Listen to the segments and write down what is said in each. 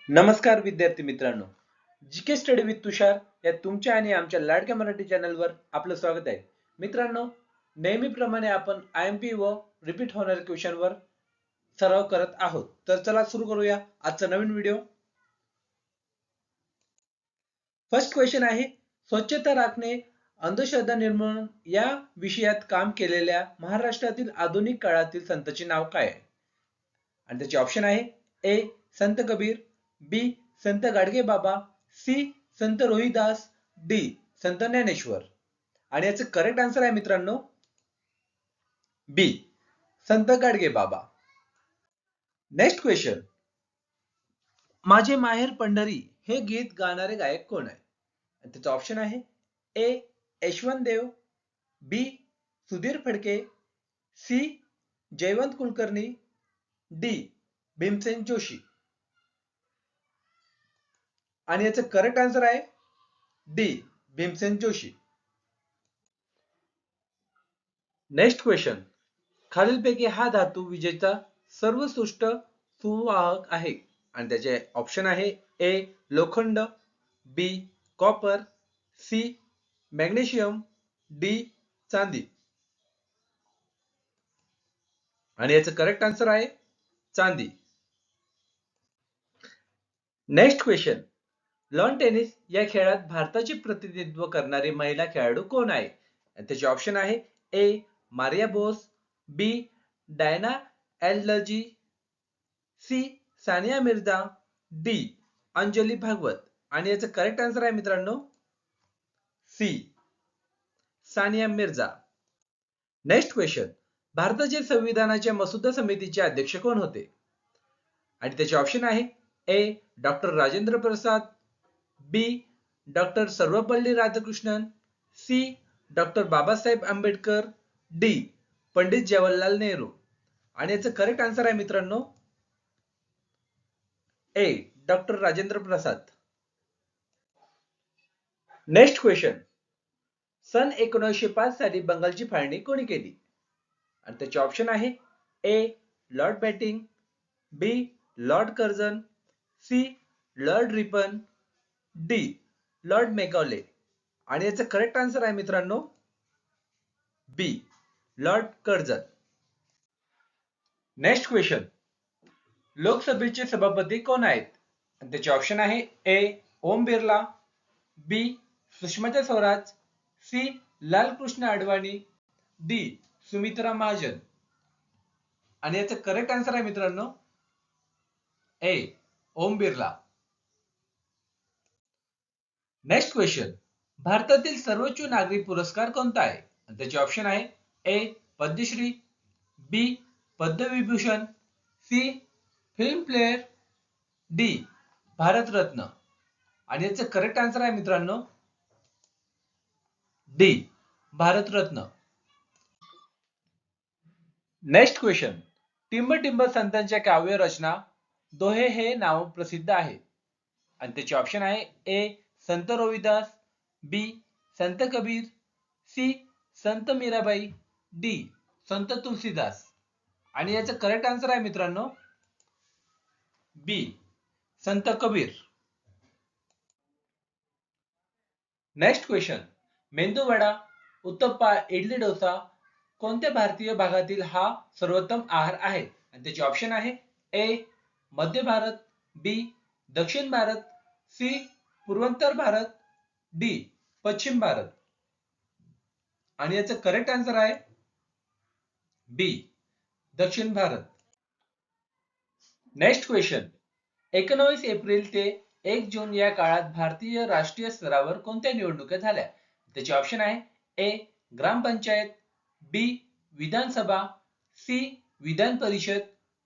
नमस्कार विद्यार्थी मित्रांनो, जीके स्टडी विथ तुषार या तुमच्या आणि आमच्या लाडक्या मराठी चॅनलवर आपलं स्वागत आहे. मित्रांनो, नेहमीप्रमाणे आपण आयएमपी व रिपीट होणाऱ्या क्वेश्चनवर सराव करत आहोत. तर चला सुरू करूया आजचा नवीन व्हिडिओ. फर्स्ट क्वेश्चन आहे, स्वच्छता राखणे अंधश्रद्धा निर्मूलन या विषयात काम केलेल्या महाराष्ट्रातील आधुनिक काळातील संतांचे नाव काय आहे? आणि त्याचे ऑप्शन आहे ए संत कबीर, बी संत गाडगे बाबा, सी संत रोहिदास, डी संत ज्ञानेश्वर. आणि याचं करेक्ट आन्सर आहे मित्रांनो बी संत गाडगे बाबा. नेक्स्ट क्वेश्चन, माझे माहेर पंढरी हे गीत गाणारे गायक कोण आहे? आणि त्याचं ऑप्शन आहे ए यशवंत देव, बी सुधीर फडके, सी जयवंत कुलकर्णी, डी भीमसेन जोशी. आणि याचं करेक्ट आन्सर आहे D Bhimsen Joshi. Next question, खालीलपैकी हा धातू विजेचा सर्वोत्कृष्ट सुवाहक आहे? आणि त्याचे ऑप्शन आहे ए लोखंड, बी कॉपर, सी मॅग्नेशियम, डी चांदी. आणि याचं करेक्ट आन्सर आहे चांदी. नेक्स्ट क्वेश्चन, लॉन टेनिस या खेळात भारताचे प्रतिनिधित्व करणारी महिला खेळाडू कोण आहे? त्याचे ऑप्शन आहे A Maria Bose, B Diana Edulji, C Sania Mirza, D Anjali Bhagwat. आणि याचं करेक्ट आन्सर आहे मित्रांनो C Sania Mirza. Next question, भारताच्या संविधानाच्या मसुदा समितीचे अध्यक्ष कोण होते? आणि त्याचे ऑप्शन आहे A doctor Rajendra Prasad, B doctor Sarvepalli Radhakrishnan, C doctor Babasaheb Ambedkar, D Pandit Jawaharlal Nehru. आणि याचं करेक्ट आन्सर आहे मित्रांनो A doctor Rajendra Prasad. Next question, सन 1905 साली बंगालची फाळणी कोणी केली? आणि त्याचे ऑप्शन आहे A lord Bentinck, B lord Curzon, C lord Ripon, D lord Macaulay. आणि याचं करेक्ट आन्सर आहे मित्रांनो B lord Curzon. Next question, लोकसभेचे सभापती कोण आहेत? आणि त्याचे ऑप्शन आहे A Om Birla, B Sushma Swaraj, C Lalkrishna Advani, D Sumitra Mahajan. आणि याचं करेक्ट आन्सर आहे मित्रांनो A Om Birla. Next question, भारतातील सर्वोच्च नागरी पुरस्कार कोणता आहे? आणि त्याचे ऑप्शन आहे A Padma Shri, B Padma Vibhushan, C film player, D Bharat Ratna. आणि याचं करेक्ट आन्सर आहे मित्रांनो डी भारतरत्न. नेक्स्ट क्वेश्चन, टिंब संतांच्या काव्य रचना दोहे हे नाव प्रसिद्ध आहे. आणि त्याचे ऑप्शन आहे ए संत रोहिदास, बी संत कबीर, सी संत मीराबाई, डी संत तुलसीदास. आणि याचं करेक्ट आन्सर आहे मित्रांनो बी संत कबीर. नेक्स्ट क्वेश्चन, मेंदू वडा, उत्तप्पा, इडली डोसा कोणत्या भारतीय भागातील हा सर्वोत्तम आहार आहे? आणि त्याचे ऑप्शन आहे ए मध्य भारत, बी दक्षिण भारत, सी पूर्वोत्तर भारत, डी पश्चिम भारत. आणि याचं करेक्ट आन्सर आहे बी दक्षिण भारत. नेक्स्ट क्वेश्चन, 19 एप्रिल ते 1 जून या काळात भारतीय राष्ट्रीय स्तरावर कोणत्या निवडणुका झाल्या? त्याचे ऑप्शन आहे ए ग्रामपंचायत, बी विधानसभा, सी विधान परिषद,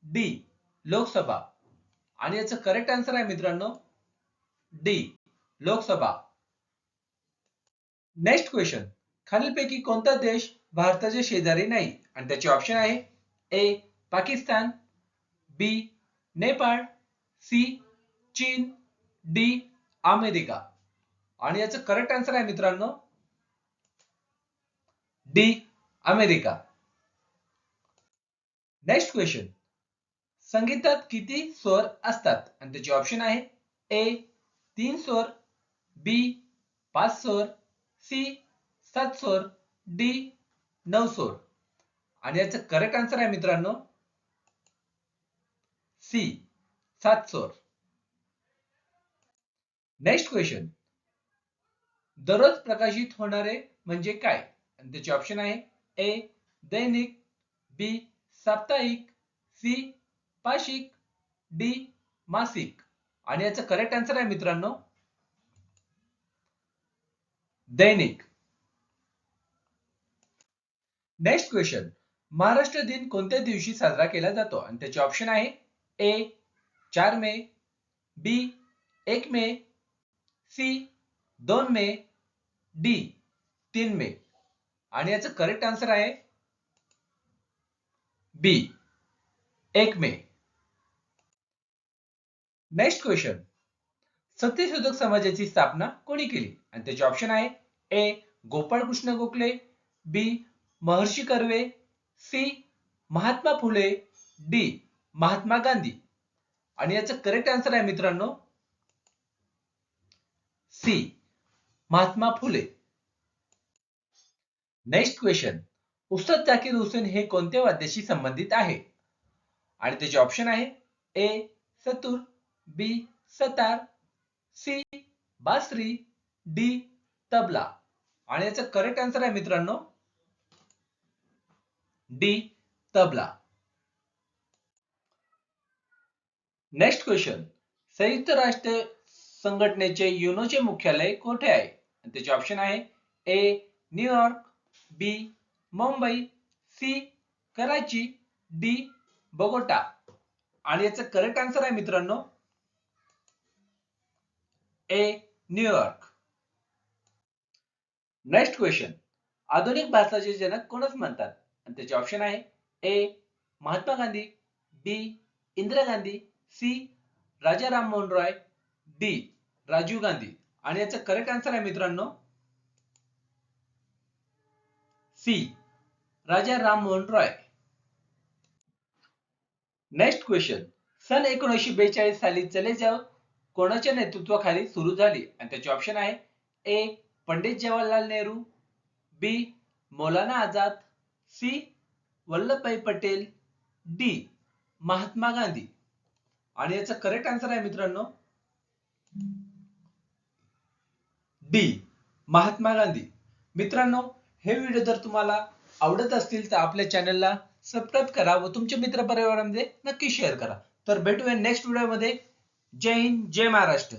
डी लोकसभा. आणि याचं करेक्ट आन्सर आहे मित्रांनो डी लोकसभा. नेक्स्ट क्वेश्चन, खालीलपैकी कोणता देश भारताच्या शेजारी नाही? आणि त्याचे ऑप्शन आहे ए पाकिस्तान, बी नेपाळ, सी चीन, डी अमेरिका. आणि याचं करेक्ट आन्सर आहे मित्रांनो डी अमेरिका. नेक्स्ट क्वेश्चन, संगीतात किती स्वर असतात? आणि त्याचे ऑप्शन आहे ए 3 स्वर, बी 5 स्वर, सी 7 स्वर, डी 9 स्वर. आणि याचं करेक्ट आन्सर आहे मित्रांनो सी 7 स्वर. Next question. दररोज प्रकाशित होणारे म्हणजे काय? आणि त्याचे ऑप्शन आहे ए दैनिक, बी साप्ताहिक, सी पाक्षिक, डी मासिक. आणि याचं करेक्ट आन्सर आहे मित्रांनो दैनिक. Next question. महाराष्ट्र दिन कोणत्या दिवशी साजरा केला जातो? आणि त्याचे ऑप्शन आहे ए 4 मे, बी 1 मे, सी 2 मे, डी 3 मे. आणि याचं करेक्ट आन्सर आहे बी 1 मे. Next question. सत्यशोधक समाजाची स्थापना कोणी केली? आणि त्याचे ऑप्शन आहे A Gopal Krishna Gokhale, B Maharshi Karve, C Mahatma Phule, D Mahatma Gandhi. आणि याचं करेक्ट आन्सर आहे मित्रांनो C Mahatma Phule. Next question. Ustad Zakir Hussain हे कोणत्या वाद्याशी संबंधित आहे? आणि त्याचे ऑप्शन आहे A santoor, B sitar, C बासरी, डी तबला. आणि याचं करेक्ट आन्सर आहे मित्रांनो डी तबला. Next question. संयुक्त राष्ट्र संघटनेचे युनोचे मुख्यालय कोठे आहे? आणि त्याचे ऑप्शन आहे ए न्यूयॉर्क, बी मुंबई, सी कराची, डी बोगोटा. आणि याचं करेक्ट आन्सर आहे मित्रांनो ए न्यूयॉर्क. Next question. आधुनिक भारताचे जनक कोणच म्हणतात? आणि त्याचे ऑप्शन आहे A Mahatma Gandhi, B Indira Gandhi, C Raja Rammohan Roy, D Rajiv Gandhi. आणि याचं करेक्ट आन्सर आहे मित्रांनो C Raja Rammohan Roy. Next question. सन 1942 साली चले जाव कोणाच्या नेतृत्वाखाली सुरू झाली? आणि त्याचे ऑप्शन आहे ए पंडित जवाहरलाल नेहरू, बी मौलाना आझाद, सी वल्लभभाई पटेल, डी महात्मा गांधी. आणि याचं करेक्ट आन्सर आहे मित्रांनो डी महात्मा गांधी. मित्रांनो हे व्हिडिओ जर तुम्हाला आवडत असतील तर आपल्या चॅनलला सबस्क्राईब करा व तुमच्या मित्र परिवारामध्ये नक्की शेअर करा. तर भेटूया नेक्स्ट व्हिडिओमध्ये. जय हिंद, जय महाराष्ट्र.